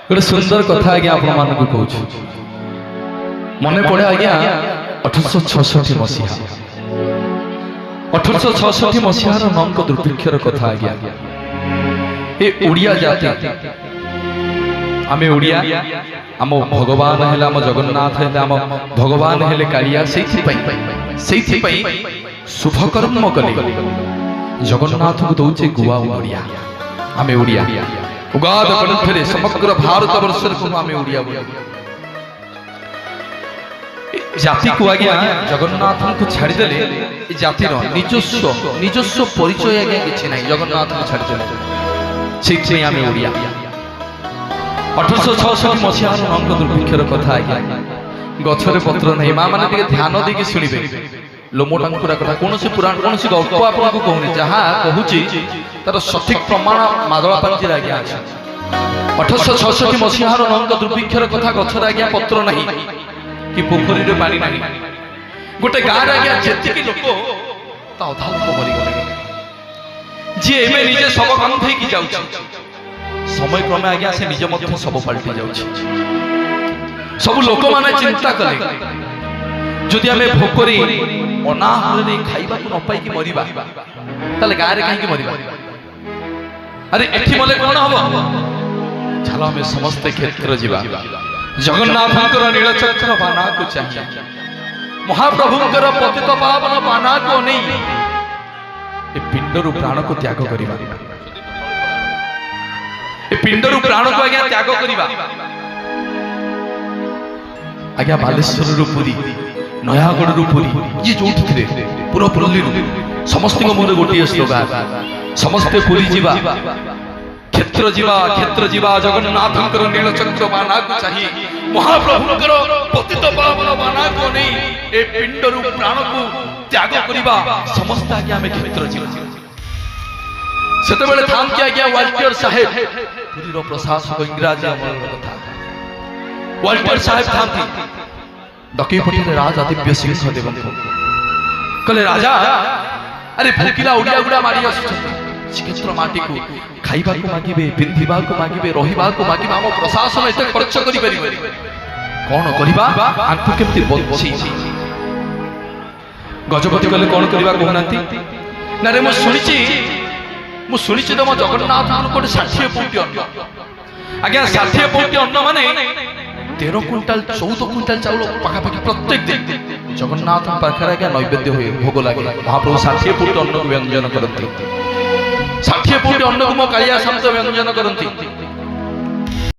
गोटे सुंदर कथा आज्ञा आपण मानक कहूँ मन पड़े आज्ञा 1866 मसीहा 1866 मसीहार नंक दुर्भिक्षर कथा आज्ञा ए ओडिया जाति आमे ओडिया आम भगवान हेले आम जगन्नाथ हेले आम भगवान हेले कालिया से शुभ कर्म कले जगन्नाथ को दौचे गुआ ओडिया आमे ओडिया उगाद ग्रंथरे समग्र भारत वर्ष आमे ओडिया जाति को आज्ञा जगन्नाथ को छाड़देले जातिर निजस्व परिचय आज्ञा किसी ना जगन्नाथ को छाड़देले से आमे ओडिया 1866 मसीहार नंक दुर्भिक्षर कथा आज्ञा गछरे पत्र नहीं माँ मैंने ध्यान देकी शुणवे लोमोटांकुरा कथा कौन पुराण कौन गल्प आपको कहूनी जहाँ कहूँ तार सठिक प्रमाण मादला पांची आज्ञा अच्छे 1866 मसीहार नंक दुर्भिक्षर कथा गछरे आज्ञा पत्र नहीं कि पोखरी पानी ना गोटे गाँव आज्ञा जी लोक अधा लोक मरीगले जी एवं निजे शव कांधे जाऊँ समय क्रमे आज्ञा से निज मध्य सब पलटि जाउछि सब लोक माने चिंता कले जदि आमे भोकरी अनाहारे खाइबा को न पाई कि मरिबा ताले गारे काहे कि मरिबा अरे एठी मले कोन हबो चलो आमे समस्त क्षेत्र जीवा जगन्नाथंकर नीलचक्र बाना को चाहिए महाप्रभुंकर पतित पावन बाना को नहीं ए पिंडरु प्राण को त्याग करिबा पिंडरु प्राण को आज्ञा त्याग करिबा आज्ञा बालेश्वर पुरी नयागढ़ पुरी ये जोठी थिले पूरा पुरली समस्त मोर गोटे स्लोगान समस्ते पुरी जीवा क्षेत्र जीवा जगन्नाथंकर नीलचक्र बाना को चाहिए महाप्रभुंकर पतित पावन बाना को नहीं ए पिंडरु प्राण को त्याग करिबा समस्त आज्ञा में क्षेत्र जीवा सेतेबेले थाम कि आज्ञा वाल्टर साहेब पुरीर प्रशासक इंग्राजी अमल कथा वाल्टर साहेब थाम डकई पटे राजा दिव्य सिंह देव कहले राजा अरे भूकिला उड़िया गुड़ा मारी श्रीक्षेत्र माटी को खाइबा को मागिबे पिंधिबा को मागिबे रहिबा को मागिबे हम प्रशासन एते खर्च करि परिबे कोन करिबा आंखु केमति बच्ची गजपति कहले कोन करिबा कहनांती ना रे मु शुणी तुम जगन्नाथ गोटे 60 पौटी अन्न आज्ञा 60 पौटी अन्न माने 13 क्विंटाल 14 क्विंटाल चाउल पाखापाखि प्रत्येक दिन जगन्नाथ पाखे आज्ञा नैवेद्य हुए भोग लगे महाप्रभु 60 पौटी अन्न को व्यंजन करती 60 पौटी अन्न को मो कालिया समेत व्यंजन करती